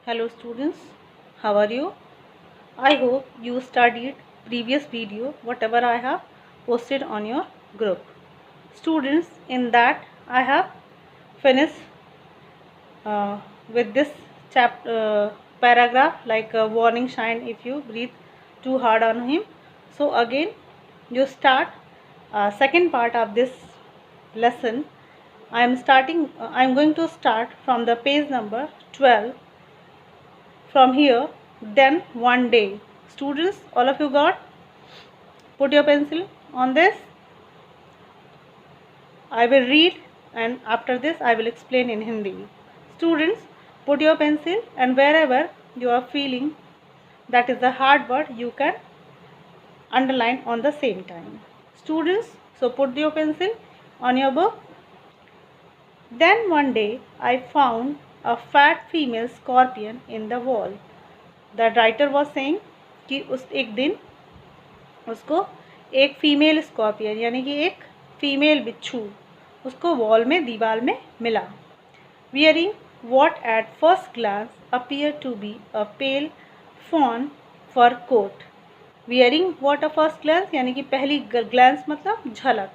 Hello students, how are you? I hope you studied previous video whatever I have posted on your group. Students, in that I have finished with this paragraph like a warning sign if you breathe too hard on him. So again you start second part of this lesson. I am going to start from the page number 12 from here. Then one day, students, all of you got, put your pencil on this. I will read and after this I will explain in Hindi. Students, put your pencil and wherever you are feeling that is the hard word, you can underline on the same time. Students, so put your pencil on your book. Then one day I found a fat female scorpion in the wall. The writer was saying कि उस एक दिन उसको एक female scorpion यानी कि एक female बिच्छू उसको वॉल में दीवार में मिला. Wearing what at first glance appear to be a pale fawn fur coat. Wearing what a first glance यानी कि पहली ग्लांस मतलब झलक.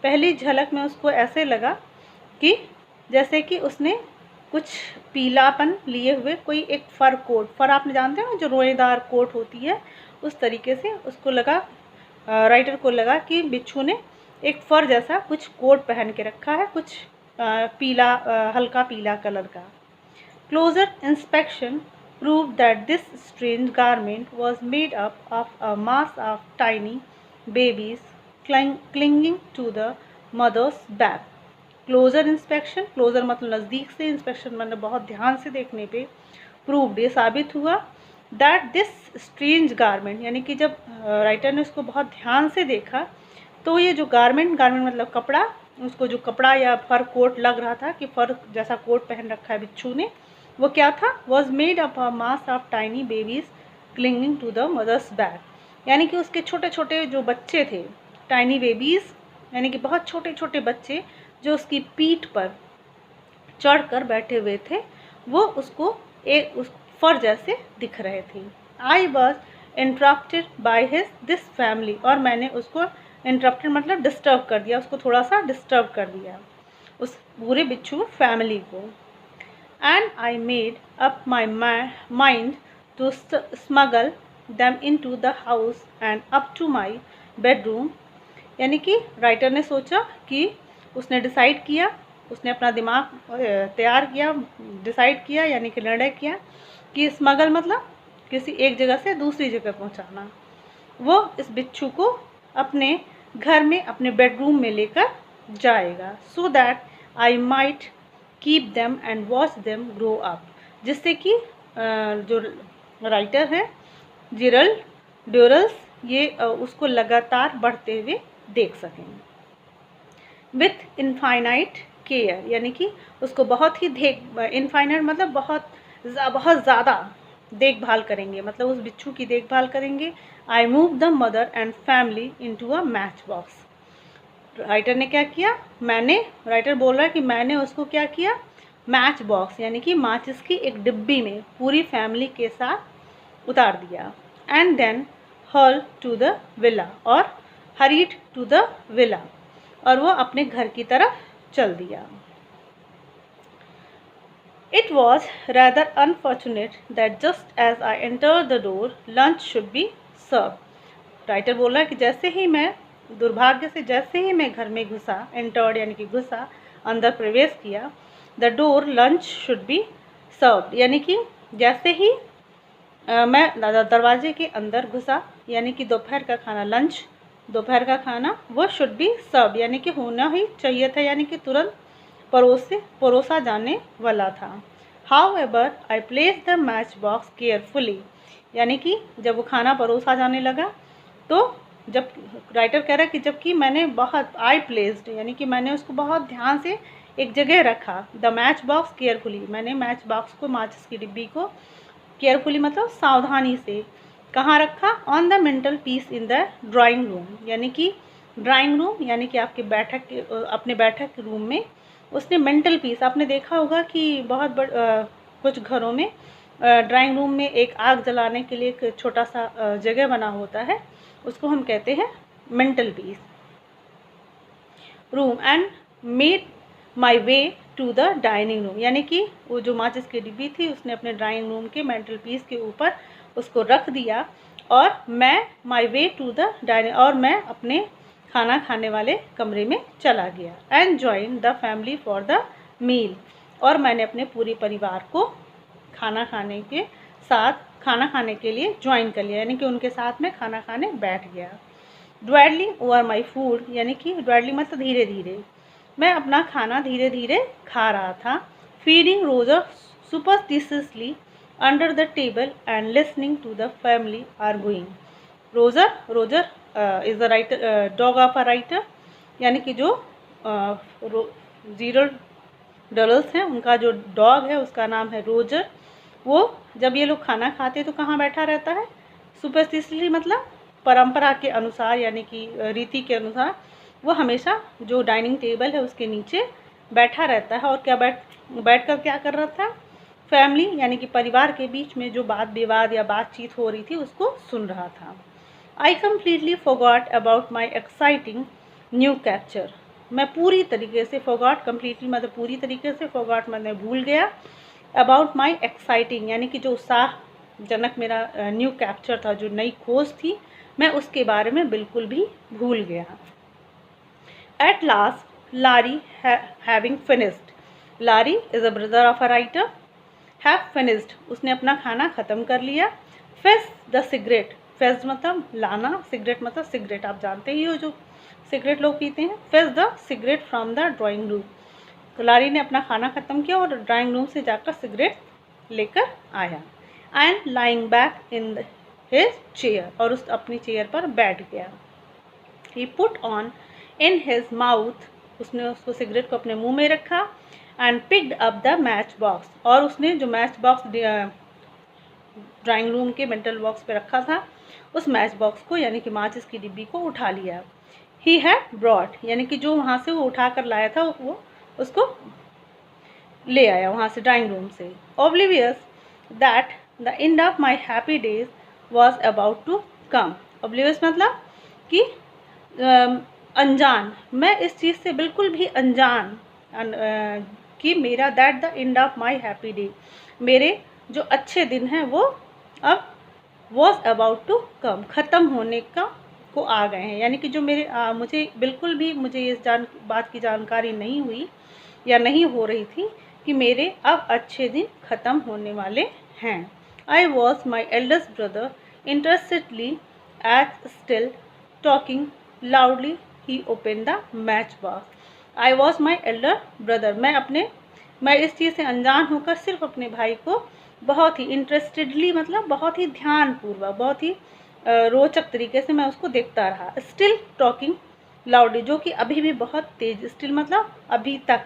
पहली झलक में उसको ऐसे लगा कि जैसे कि उसने कुछ पीलापन लिए हुए कोई एक फ़र कोट, फ़र आपने जानते हो ना जो रोएदार कोट होती है, उस तरीके से उसको लगा, राइटर को लगा कि बिच्छू ने एक फ़र जैसा कुछ कोट पहन के रखा है, कुछ पीला हल्का पीला कलर का. Closer inspection prove that this strange garment was made up of a mass of tiny babies clinging to the mother's back. Closer inspection, closer मतलब नज़दीक से, इंस्पेक्शन मतलब बहुत ध्यान से देखने पे, प्रूव्ड ये साबित हुआ दैट दिस स्ट्रेंज गारमेंट यानी कि जब राइटर ने उसको बहुत ध्यान से देखा तो ये जो गारमेंट मतलब कपड़ा, उसको जो कपड़ा या फर कोट लग रहा था कि फर जैसा कोट पहन रखा है बिच्छू ने, वो क्या था, was made up a mass of tiny babies clinging to the mother's back. यानी कि उसके छोटे छोटे जो बच्चे थे, टाइनी बेबीज़ यानी कि बहुत छोटे छोटे बच्चे जो उसकी पीठ पर चढ़कर बैठे हुए थे, वो उसको एक उस फर जैसे दिख रहे थे. I was interrupted by his this family, और मैंने उसको इंटरप्टेड मतलब डिस्टर्ब कर दिया, उसको थोड़ा सा डिस्टर्ब कर दिया उस पूरे बिच्छू फैमिली को. And I made up my mind to smuggle them into the house and up to my bedroom. यानी कि राइटर ने सोचा कि उसने डिसाइड किया, उसने अपना दिमाग तैयार किया, डिसाइड किया यानी कि निर्णय किया कि स्मगल मतलब किसी एक जगह से दूसरी जगह पहुंचाना. वो इस बिच्छू को अपने घर में अपने बेडरूम में लेकर जाएगा. So that I might keep them and watch them grow up, जिससे कि जो राइटर है जेरल्ड ड्यूरल्स ये उसको लगातार बढ़ते हुए देख सकें. विथ इनफाइनाइट केयर यानी कि उसको बहुत ही इनफाइनाइट मतलब बहुत ज़्यादा देखभाल करेंगे, मतलब उस बिच्छू की देखभाल करेंगे. I move the mother and family into a match box. Writer ने क्या किया, राइटर बोल रहा है कि मैंने उसको क्या किया, मैच बॉक्स यानी कि माचिस की एक डिब्बी में पूरी फैमिली के साथ उतार दिया. And then hurl to the villa, और हरीड टू द विला, और वो अपने घर की तरफ चल दिया. It was rather unfortunate that just as I enter the door lunch should be serve. Writer बोल रहा है कि जैसे ही मैं, दुर्भाग्य से जैसे ही मैं घर में घुसा, एंटर्ड यानी कि घुसा, अंदर प्रवेश किया, the door lunch should be serve यानी कि जैसे ही मैं दरवाजे के अंदर घुसा यानी कि दोपहर का खाना, लंच दोपहर का खाना, वो शुड बी सर्व यानी कि होना ही चाहिए था, यानी कि तुरंत परोसा जाने वाला था. How ever I place the match box carefully यानी कि जब वो खाना परोसा जाने लगा तो जब राइटर कह रहा है कि जबकि मैंने बहुत आई प्लेस्ड यानी कि मैंने उसको बहुत ध्यान से एक जगह रखा. द मैच बॉक्स केयरफुली मैंने मैच बॉक्स को, माचिस की डिब्बी को केयरफुली मतलब सावधानी से कहाँ रखा, on the mental peace in the drawing room यानी कि ड्राइंग रूम यानी कि आपके अपने बैठक रूम में उसने मेंटल पीस, आपने देखा होगा कि बहुत कुछ घरों में ड्राइंग रूम में एक आग जलाने के लिए एक छोटा सा जगह बना होता है, उसको हम कहते हैं mental peace room. And made my way to the dining room, यानी कि वो जो माचिस की डिब्बी थी उसने अपने ड्राइंग रूम के मेंटल पीस के ऊपर उसको रख दिया, और मैं माई वे टू द डाइनिंग, और मैं अपने खाना खाने वाले कमरे में चला गया। And join the family for the meal, और मैंने अपने पूरे परिवार को खाना खाने के लिए ज्वाइन कर लिया, यानी कि उनके साथ में खाना खाने बैठ गया। ड्वेडलिंग ओवर माई फूड, यानी कि ड्वेडलिंग मतलब धीरे धीरे, मैं अपना खाना धीरे धीरे खा रहा था। Feeding Roger superstitiously under the table and listening to the family arguing. Roger is the writer, dog of a writer, यानी कि जो $0 हैं, उनका जो डॉग है उसका नाम है रोजर। वो जब ये लोग खाना खाते तो कहाँ बैठा रहता है? सुपरस्टिशियसली मतलब परंपरा के अनुसार, यानी कि रीति के अनुसार वो हमेशा जो डाइनिंग टेबल है उसके नीचे बैठा रहता है। और क्या बैठ कर क्या कर रहा था? फैमिली यानी कि परिवार के बीच में जो बात विवाद या बातचीत हो रही थी उसको सुन रहा था। I completely forgot about my exciting new capture, मैं पूरी तरीके से फॉरगॉट, कम्प्लीटली मतलब पूरी तरीके से, फॉरगॉट मैंने भूल गया, अबाउट माई एक्साइटिंग यानी कि जो उत्साहजनक मेरा न्यू कैप्चर था, जो नई खोज थी, मैं उसके बारे में बिल्कुल भी भूल गया। At last Larry having finished, Larry is a brother of a writer, have finished उसने अपना खाना ख़त्म कर लिया। फेस द सिगरेट, फेस मतलब लाना, सिगरेट मतलब सिगरेट आप जानते ही हो जो सिगरेट लोग पीते हैं। Face the cigarette from the drawing room, तो लारी ने अपना खाना ख़त्म किया और ड्राइंग रूम से जाकर सिगरेट लेकर आया। And lying back in his chair, और उस अपनी चेयर पर बैठ गया। He put on in his mouth, उसने उसको सिगरेट को अपने मुंह में रखा। And picked up the match box, और उसने जो मैच बॉक्स ड्राइंग रूम के मेंटल बॉक्स पे रखा था उस मैच बॉक्स को, यानी कि माचिस की डिब्बी को उठा लिया। ही हैड ब्रॉट, यानी कि जो वहाँ से वो उठा कर लाया था वो उसको ले आया वहाँ से, ड्राइंग रूम से। Oblivious that the end of my happy days was about to come, oblivious मतलब कि अनजान, मैं इस चीज़ से बिल्कुल भी अनजान कि मेरा that the end of my happy day, मेरे जो अच्छे दिन हैं वो अब वॉज अबाउट टू कम, ख़त्म होने को आ गए हैं, यानी कि जो मेरे मुझे बिल्कुल भी मुझे इस बात की जानकारी नहीं हुई या नहीं हो रही थी कि मेरे अब अच्छे दिन ख़त्म होने वाले हैं। I was my eldest brother interestedly at still talking loudly, he open the match box. I was my elder brother, मैं इस चीज़ से अनजान होकर सिर्फ अपने भाई को बहुत ही इंटरेस्टेडली मतलब बहुत ही ध्यानपूर्वक, बहुत ही रोचक तरीके से मैं उसको देखता रहा। स्टिल टॉकिंग लाउडली, जो कि अभी भी बहुत तेज, स्टिल मतलब अभी तक,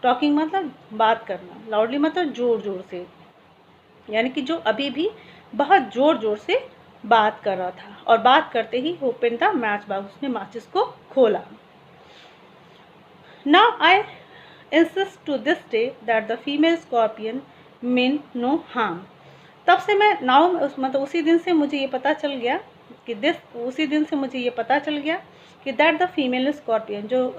टॉकिंग मतलब बात करना, लाउडली मतलब ज़ोर ज़ोर से, यानी कि जो अभी भी बहुत ज़ोर ज़ोर से बात कर रहा था। और बात करते ही ओपन द मैच बॉक्स, उसने माचिस को खोला। Now I insist to this day that the female scorpion mean no harm, तब से मैं मतलब उसी दिन से मुझे ये पता चल गया कि दैट द फीमेल स्कॉर्पियन, जो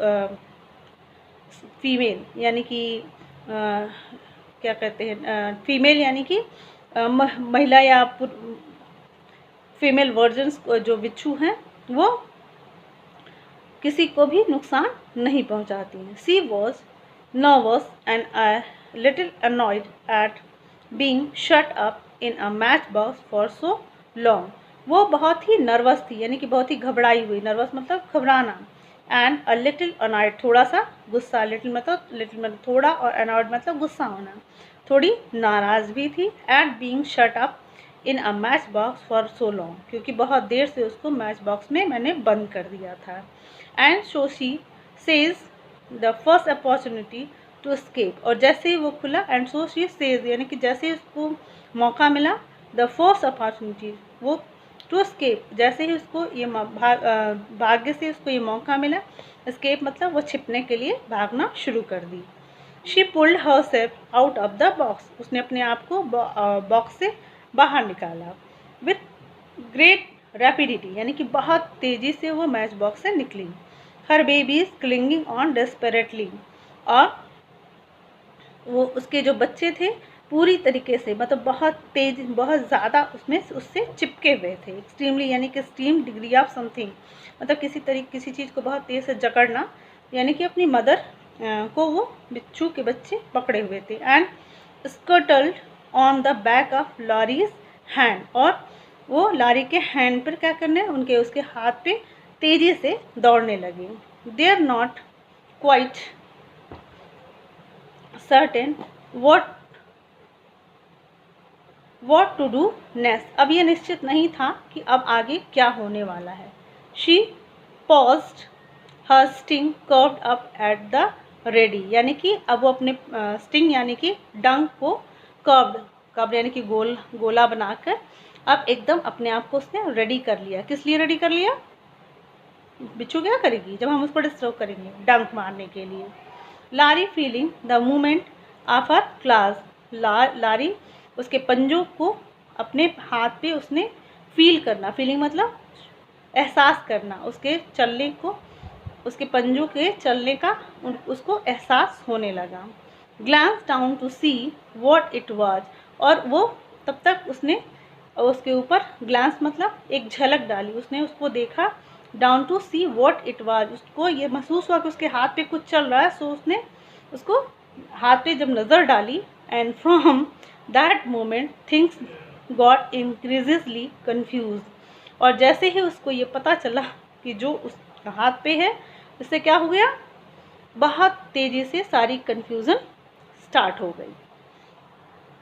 फीमेल यानी कि क्या कहते हैं, फीमेल यानी कि महिला या फीमेल वर्जन्स जो बिच्छू हैं वो किसी को भी नुकसान नहीं पहुंचाती हैं। She was nervous and a little annoyed at being shut up in a matchbox for so long, वो बहुत ही नर्वस थी, यानी कि बहुत ही घबराई हुई, नर्वस मतलब घबराना, एंड अ लिटिल अनॉयड थोड़ा सा गुस्सा, लिटिल मतलब थोड़ा, और अनॉयड मतलब गुस्सा होना, थोड़ी नाराज़ भी थी। Eight being shut up in a matchbox for so long, क्योंकि बहुत देर से उसको मैच बॉक्स में मैंने बंद कर दिया था। And so she seize the first opportunity to escape, और जैसे ही वो खुला, एंड सो शी सेज यानी कि जैसे ही उसको मौका मिला, द फर्स्ट अपॉर्चुनिटी वो टू एस्केप, जैसे ही उसको ये भाग्य से उसको ये मौका मिला, एस्केप मतलब वो छिपने के लिए भागना शुरू कर दी। She pulled herself out of the box, उसने अपने आप को बॉक्स से बाहर निकाला। विथ ग्रेट रैपिडिटी, यानी कि बहुत तेज़ी से वो मैच बॉक्स से निकली। Her baby is clinging on desperately, और वो उसके जो बच्चे थे पूरी तरीके से, मतलब बहुत तेज, बहुत ज़्यादा उसमें उससे चिपके हुए थे। एक्सट्रीमली यानी कि एक्सट्रीम डिग्री ऑफ समथिंग, मतलब किसी चीज़ को बहुत तेज़ से जकड़ना, यानी कि अपनी मदर को वो बिच्छू के बच्चे पकड़े हुए थे। And scuttled on the back of lorries hand, और वो लारी के हैंड पर क्या करने, उसके हाथ पे तेज़ी से दौड़ने लगे। They are not quite certain what to do next, अब ये निश्चित नहीं था कि अब आगे क्या होने वाला है। She paused, her sting curved up at the ready, यानी कि अब वो अपने स्टिंग यानी कि डंक को कर्व्ड यानी कि गोला बनाकर अब एकदम अपने आप को उसने रेडी कर लिया। किस लिए रेडी कर लिया? बिच्छू क्या करेगी जब हम उसको डिस्टर्ब करेंगे? डंक मारने के लिए। Larry feeling the movement of her claws, Larry उसके पंजों को अपने हाथ पे उसने फील करना, फीलिंग मतलब एहसास करना, उसके चलने को, उसके पंजों के चलने का उसको एहसास होने लगा। Glance down to see what it was, और वो तब तक उसने उसके ऊपर ग्लांस मतलब एक झलक डाली, उसने उसको देखा। Down to see what it was, उसको ये महसूस हुआ कि उसके हाथ पे कुछ चल रहा है। सो उसने उसको हाथ पे जब नज़र डाली, and from that moment things got increasingly confused, और जैसे ही उसको ये पता चला कि जो उस हाथ पे है, इससे क्या हो गया, बहुत तेज़ी से सारी कन्फ्यूज़न स्टार्ट हो गई।